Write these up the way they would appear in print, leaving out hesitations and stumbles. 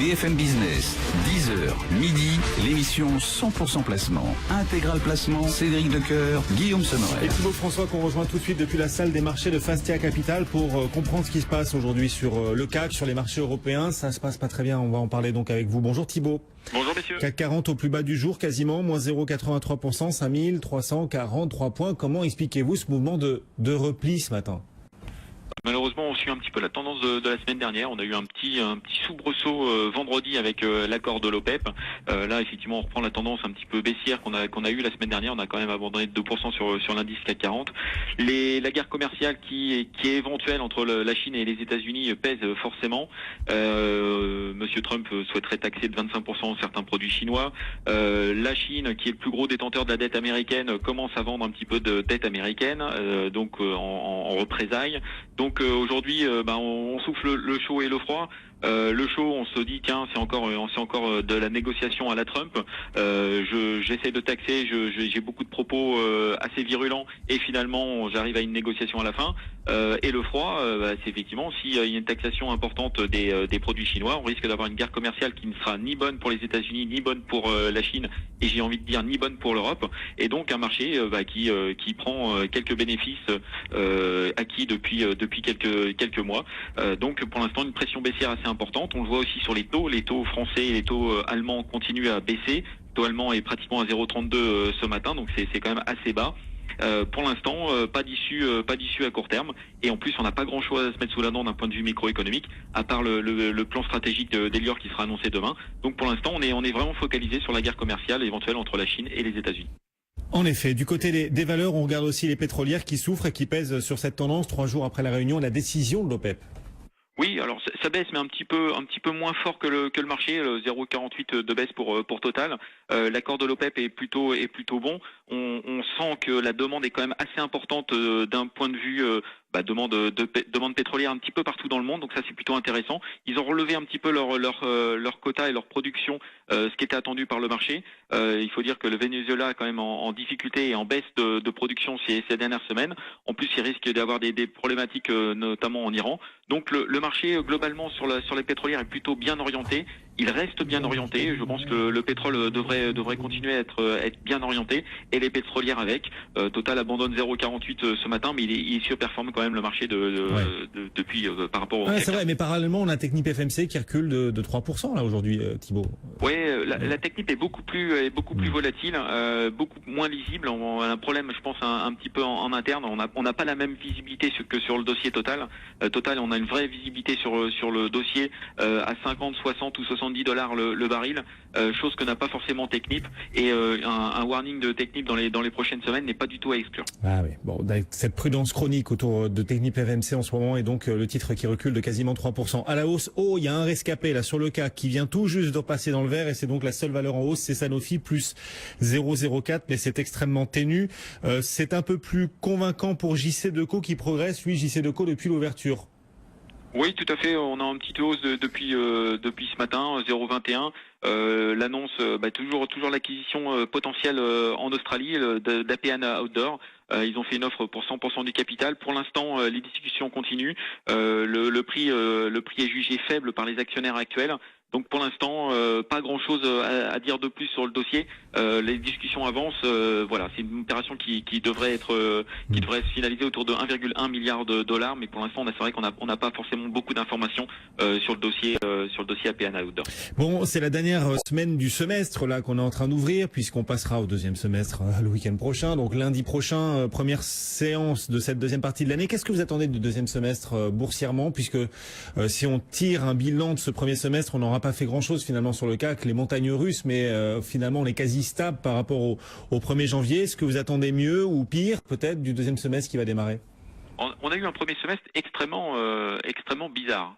BFM Business, 10h, midi, l'émission 100% placement. Intégral placement, Cédric Decoeur, Guillaume Sommerer. Et Thibaut François qu'on rejoint tout de suite depuis la salle des marchés de Fastia Capital pour comprendre ce qui se passe aujourd'hui sur le CAC, sur les marchés européens. Ça se passe pas très bien, on va en parler donc avec vous. Bonjour Thibaut. Bonjour messieurs. CAC 40 au plus bas du jour, quasiment, moins 0,83%, 5343 points. Comment expliquez-vous ce mouvement de repli ce matin ? Malheureusement, on suit un petit peu la tendance de la semaine dernière. On a eu un petit soubresaut vendredi avec l'accord de l'OPEP. Là, effectivement, on reprend la tendance un petit peu baissière qu'on a eu la semaine dernière. On a quand même abandonné de 2% sur l'indice CAC 40. La guerre commerciale qui est éventuelle entre la Chine et les États-Unis pèse forcément. Monsieur Trump souhaiterait taxer de 25% certains produits chinois. La Chine, qui est le plus gros détenteur de la dette américaine, commence à vendre un petit peu de dette américaine, donc en représailles. Donc aujourd'hui, on souffle le chaud et le froid. Le chaud, on se dit tiens, c'est encore de la négociation à la Trump. J'essaie de taxer, j'ai beaucoup de propos assez virulents et finalement j'arrive à une négociation à la fin. Et le froid, c'est effectivement s'il y a une taxation importante des produits chinois, on risque d'avoir une guerre commerciale qui ne sera ni bonne pour les États-Unis, ni bonne pour la Chine, et j'ai envie de dire ni bonne pour l'Europe. Et donc un marché qui prend quelques bénéfices acquis depuis quelques mois. Donc pour l'instant une pression baissière assez importante. On le voit aussi sur les taux français et les taux allemands continuent à baisser. Le taux allemand est pratiquement à 0,32 ce matin, donc c'est quand même assez bas. Pour l'instant, pas d'issue à court terme, et en plus on n'a pas grand chose à se mettre sous la dent d'un point de vue microéconomique, à part le plan stratégique d'Elior qui sera annoncé demain. Donc pour l'instant, on est vraiment focalisé sur la guerre commerciale éventuelle entre la Chine et les États-Unis. En effet, du côté des valeurs, on regarde aussi les pétrolières qui souffrent et qui pèsent sur cette tendance 3 jours après la réunion et la décision de l'OPEP. Oui, alors ça baisse, mais un petit peu moins fort que le marché, 0,48 de baisse pour Total. L'accord de l'OPEP est plutôt bon. On sent que la demande est quand même assez importante d'un point de vue demande pétrolière un petit peu partout dans le monde, donc ça c'est plutôt intéressant. Ils ont relevé un petit peu leur quota et leur production, ce qui était attendu par le marché. Il faut dire que le Venezuela est quand même en difficulté et en baisse de production ces dernières semaines. En plus, il risque d'avoir des problématiques notamment en Iran. Donc le marché globalement sur les pétrolières est plutôt bien orienté. Il reste bien orienté. Je pense que le pétrole devrait continuer à être bien orienté, et les pétrolières avec. Total abandonne 0,48 ce matin, mais il surperforme quand même le marché depuis par rapport au. C'est vrai, mais parallèlement on a Technip FMC qui recule de 3% là aujourd'hui, Thibaut. Oui, la Technip est beaucoup plus volatile, beaucoup moins lisible. On a un problème, je pense, un petit peu en interne. On n'a pas la même visibilité que sur le dossier Total. Total, on a une vraie visibilité sur le dossier à 50, 60 ou 70 $ le baril, chose que n'a pas forcément Technip, et un warning de Technip dans les prochaines semaines n'est pas du tout à exclure. Ah oui, bon, cette prudence chronique autour de Technip FMC en ce moment, et donc le titre qui recule de quasiment 3%. À la hausse, il y a un rescapé là sur le CAC qui vient tout juste de passer dans le vert, et c'est donc la seule valeur en hausse, c'est Sanofi, plus 0,04, mais c'est extrêmement ténu. C'est un peu plus convaincant pour JC Decaux qui progresse, lui, JC Decaux depuis l'ouverture. Oui, tout à fait. On a une petite hausse depuis ce matin, 0,21. L'annonce, toujours l'acquisition potentielle en Australie d'APN Outdoor. Ils ont fait une offre pour 100% du capital. Pour l'instant, les discussions continuent. Le prix est jugé faible par les actionnaires actuels. Donc pour l'instant, pas grand-chose à dire de plus sur le dossier. Les discussions avancent. C'est une opération qui devrait se finaliser autour de 1,1 milliard de $. Mais pour l'instant, c'est vrai qu'on n'a pas forcément beaucoup d'informations sur le dossier APN Outdoor. Bon, c'est la dernière semaine du semestre là qu'on est en train d'ouvrir, puisqu'on passera au deuxième semestre le week-end prochain. Donc lundi prochain, première séance de cette deuxième partie de l'année. Qu'est-ce que vous attendez du deuxième semestre boursièrement, puisque si on tire un bilan de ce premier semestre, on n'aura pas fait grand-chose finalement sur le CAC, les montagnes russes, mais finalement on est quasi stable par rapport au 1er janvier. Est-ce que vous attendez mieux ou pire peut-être du deuxième semestre qui va démarrer ? On a eu un premier semestre extrêmement bizarre.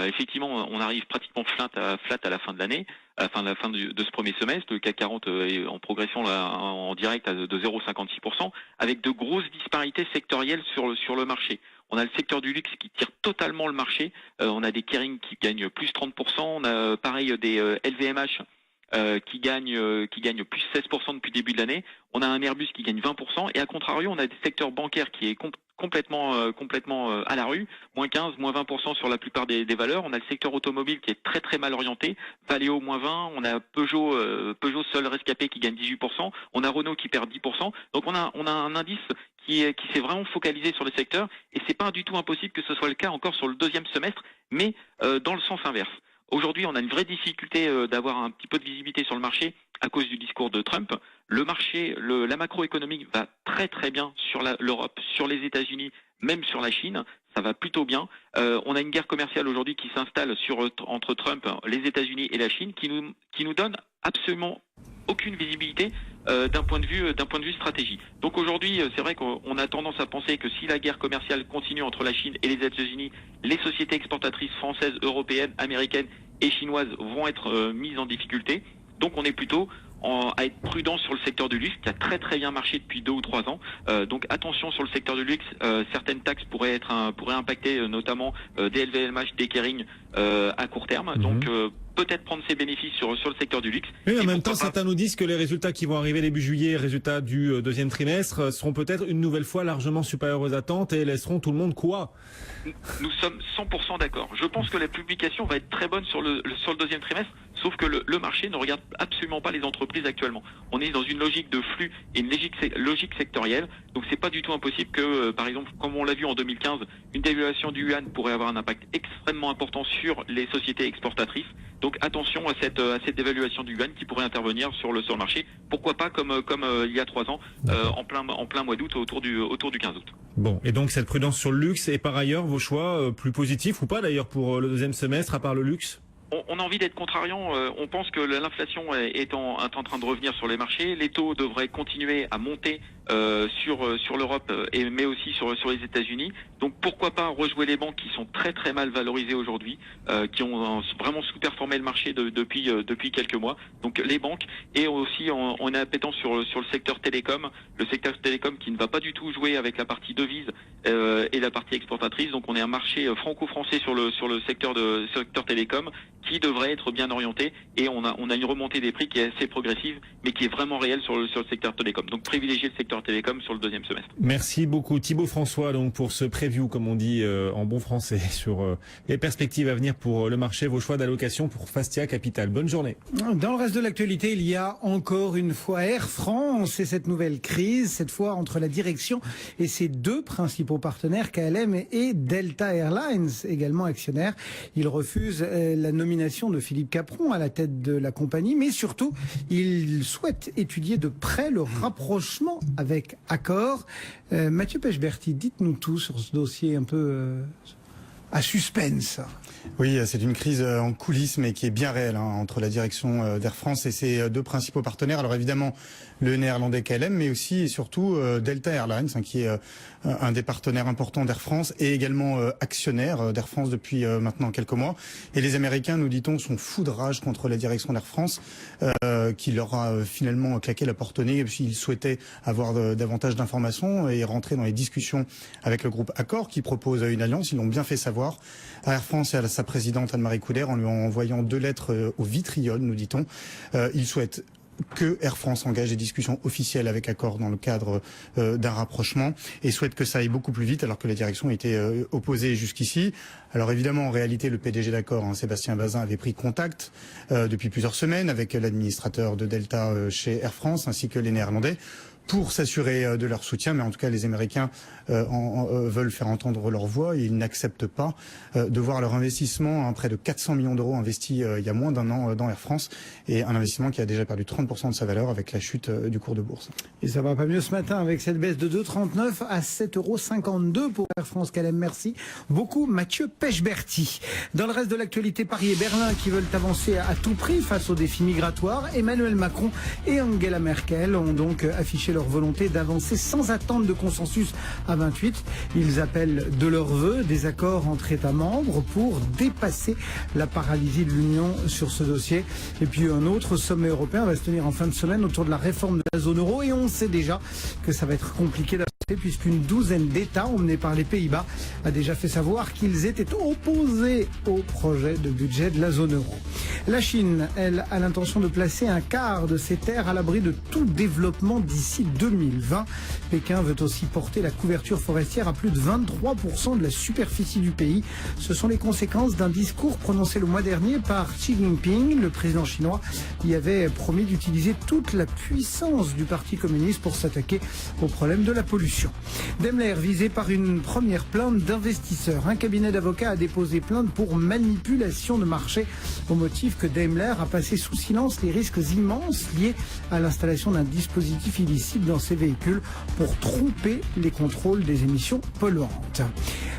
Effectivement, on arrive pratiquement flat à la fin de l'année, à la fin de ce premier semestre. Le CAC 40 est en progression là, en direct de 0,56%, avec de grosses disparités sectorielles sur le marché. On a le secteur du luxe qui tire totalement le marché. On a des Kering qui gagnent plus 30%. On a pareil des LVMH qui gagne plus 16% depuis le début de l'année. On a un Airbus qui gagne 20%, et à contrario, on a des secteurs bancaires qui est complètement à la rue, moins 15, moins 20% sur la plupart des valeurs. On a le secteur automobile qui est très très mal orienté, Valeo moins 20, on a Peugeot seul rescapé qui gagne 18%, on a Renault qui perd 10%. Donc on a un indice qui s'est vraiment focalisé sur le secteur, et c'est pas du tout impossible que ce soit le cas encore sur le deuxième semestre, mais dans le sens inverse. Aujourd'hui, on a une vraie difficulté d'avoir un petit peu de visibilité sur le marché à cause du discours de Trump. Le marché, la macroéconomique va très très bien sur l'Europe, sur les États-Unis, même sur la Chine. Ça va plutôt bien. On a une guerre commerciale aujourd'hui qui s'installe entre Trump, les États-Unis et la Chine, qui nous donne absolument aucune visibilité d'un point de vue stratégie. Donc aujourd'hui, c'est vrai qu'on a tendance à penser que si la guerre commerciale continue entre la Chine et les États-Unis, les sociétés exportatrices françaises, européennes, américaines et chinoises vont être mises en difficulté. Donc on est plutôt à être prudent sur le secteur du luxe qui a très très bien marché depuis 2 ou 3 ans. Donc attention sur le secteur du luxe, certaines taxes pourraient impacter notamment des LVMH, des Kering à court terme. Donc peut-être prendre ses bénéfices sur le secteur du luxe. Oui, en même temps, certains nous disent que les résultats qui vont arriver début juillet, résultats du deuxième trimestre, seront peut-être une nouvelle fois largement supérieurs aux attentes et laisseront tout le monde quoi. Nous sommes 100% d'accord. Je pense que la publication va être très bonne sur le deuxième trimestre, sauf que le marché ne regarde absolument pas les entreprises actuellement. On est dans une logique de flux et une logique sectorielle, donc c'est pas du tout impossible que, par exemple, comme on l'a vu en 2015, une dévaluation du yuan pourrait avoir un impact extrêmement important sur les sociétés exportatrices. Donc attention à cette dévaluation du yuan qui pourrait intervenir sur le marché. Pourquoi pas comme il y a 3 ans, en plein mois d'août, autour du 15 août. Bon, et donc cette prudence sur le luxe, et par ailleurs vos choix plus positifs ou pas d'ailleurs pour le deuxième semestre à part le luxe? On a envie d'être contrariant. On pense que l'inflation est en train de revenir sur les marchés. Les taux devraient continuer à monter sur l'Europe, mais aussi sur les États-Unis. Donc pourquoi pas rejouer les banques qui sont très très mal valorisées aujourd'hui, qui ont vraiment sous-performé le marché depuis quelques mois. Donc les banques, et aussi on est appétant sur le secteur télécom, le secteur télécom qui ne va pas du tout jouer avec la partie devise et la partie exportatrice. Donc on est un marché franco-français sur le secteur télécom qui devrait être bien orienté, et on a une remontée des prix qui est assez progressive, mais qui est vraiment réelle sur le secteur télécom. Donc privilégier le secteur télécom sur le deuxième semestre. Merci beaucoup Thibaut François donc pour ce preview, comme on dit en bon français, sur les perspectives à venir pour le marché, vos choix d'allocation pour Fastia Capital. Bonne journée. Dans le reste de l'actualité, il y a encore une fois Air France et cette nouvelle crise, cette fois entre la direction et ses 2 principaux partenaires, KLM et Delta Airlines, également actionnaires. Ils refusent la nomination de Philippe Capron à la tête de la compagnie, mais surtout, ils souhaitent étudier de près le rapprochement avec Accor. Mathieu Pechberti, dites-nous tout sur ce dossier un peu à suspense. Oui, c'est une crise en coulisses, mais qui est bien réelle entre la direction d'Air France et ses 2 principaux partenaires. Alors évidemment, le néerlandais KLM, mais aussi et surtout Delta Airlines, qui est un des partenaires importants d'Air France et également actionnaire d'Air France depuis maintenant quelques mois. Et les Américains, nous dit-on, sont fous de rage contre la direction d'Air France, qui leur a finalement claqué la porte au nez. Ils souhaitaient avoir davantage d'informations et rentrer dans les discussions avec le groupe Accor, qui propose une alliance. Ils l'ont bien fait savoir à Air France et à sa présidente Anne-Marie Couder en lui envoyant 2 lettres au vitriol, nous dit-on. Ils souhaitent que Air France engage des discussions officielles avec Accor dans le cadre d'un rapprochement, et souhaite que ça aille beaucoup plus vite, alors que la direction était opposée jusqu'ici. Alors évidemment, en réalité, le PDG d'Accor, Sébastien Bazin, avait pris contact depuis plusieurs semaines avec l'administrateur de Delta chez Air France, ainsi que les Néerlandais, pour s'assurer de leur soutien. Mais en tout cas, les Américains veulent faire entendre leur voix, et ils n'acceptent pas de voir leur investissement, près de 400 millions d'euros investis il y a moins d'1 an dans Air France, et un investissement qui a déjà perdu 30% de sa valeur avec la chute du cours de bourse. Et ça va pas mieux ce matin avec cette baisse de 2,39 à 7,52 € pour Air France KLM. Merci beaucoup Mathieu Pechberti. Dans le reste de l'actualité, Paris et Berlin qui veulent avancer à tout prix face aux défis migratoires. Emmanuel Macron et Angela Merkel ont donc affiché leur volonté d'avancer sans attente de consensus à 28. Ils appellent de leur vœu des accords entre États membres pour dépasser la paralysie de l'Union sur ce dossier. Et puis un autre sommet européen va se tenir en fin de semaine autour de la réforme de la zone euro, et on sait déjà que ça va être compliqué d'avancer puisqu'une douzaine d'États emmenés par les Pays-Bas a déjà fait savoir qu'ils étaient opposés au projet de budget de la zone euro. La Chine, elle, a l'intention de placer un quart de ses terres à l'abri de tout développement d'ici 2020. Pékin veut aussi porter la couverture forestière à plus de 23% de la superficie du pays. Ce sont les conséquences d'un discours prononcé le mois dernier par Xi Jinping. Le président chinois y avait promis d'utiliser toute la puissance du Parti communiste pour s'attaquer au problème de la pollution. Daimler visé par une première plainte d'investisseurs. Un cabinet d'avocats a déposé plainte pour manipulation de marché au motif que Daimler a passé sous silence les risques immenses liés à l'installation d'un dispositif illicite dans ses véhicules pour tromper les contrôles des émissions polluantes.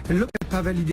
L'OPEP a validé